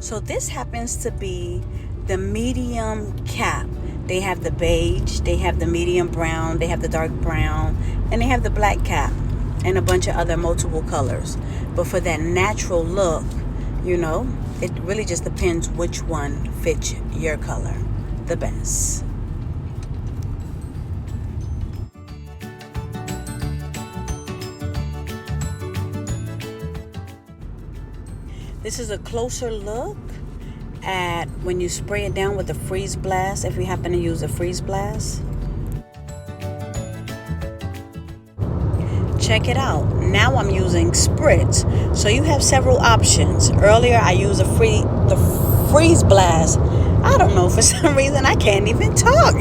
So this happens to be the medium cap. They have the beige, they have the medium brown, they have the dark brown, and they have the black cap, and a bunch of other multiple colors. But for that natural look, it really just depends which one fits your color the best. This is a closer look at when you spray it down with the freeze blast, if you happen to use a freeze blast. Check it out. Now I'm using spritz. So you have several options. Earlier I used the freeze blast. I don't know, for some reason I can't even talk.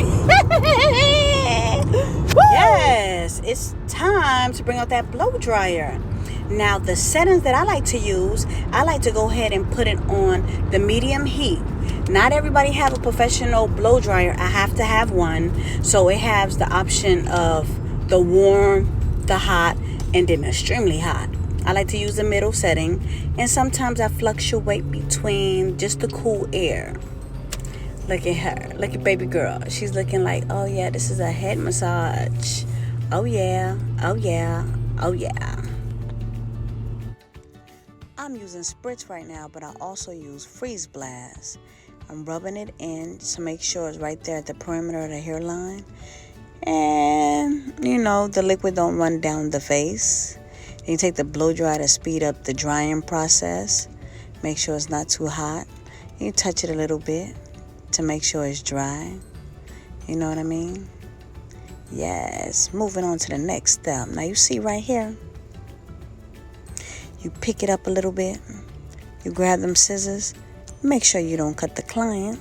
Yes, it's time to bring out that blow dryer. Now the settings that I like to use, I like to go ahead and put it on the medium heat. Not everybody have a professional blow dryer. I have to have one. So it has the option of the warm, the hot, and then extremely hot. I like to use the middle setting, and sometimes I fluctuate between just the cool air. Look at her. Look at baby girl. She's looking like, oh yeah, this is a head massage. Oh yeah, oh yeah, oh yeah. I'm using spritz right now, but I also use freeze blast. I'm rubbing it in to make sure it's right there at the perimeter of the hairline. And, the liquid don't run down the face. You take the blow dryer to speed up the drying process. Make sure it's not too hot. You touch it a little bit to make sure it's dry. You know what I mean? Yes. Moving on to the next step. Now you see right here. You pick it up a little bit. You grab them scissors. Make sure you don't cut the client.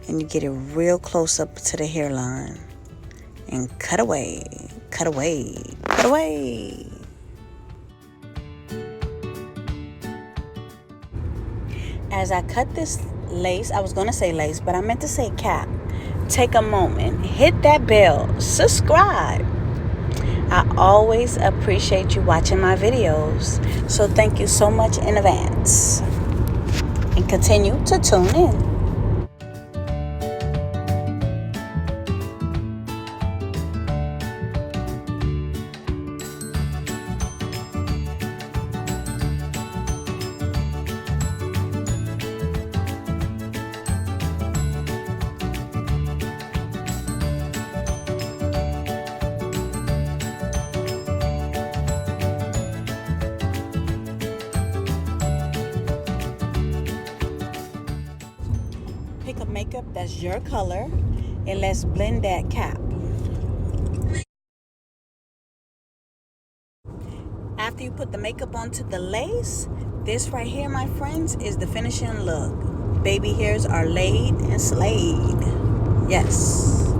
And you get it real close up to the hairline. And cut away, cut away, cut away. As I cut this lace, I was going to say lace, but I meant to say cap. Take a moment, hit that bell, subscribe. I always appreciate you watching my videos. So thank you so much in advance. And continue to tune in. Pick a makeup that's your color, and let's blend that cap. After you put the makeup onto the lace, this right here, my friends, is the finishing look. Baby hairs are laid and slayed. Yes.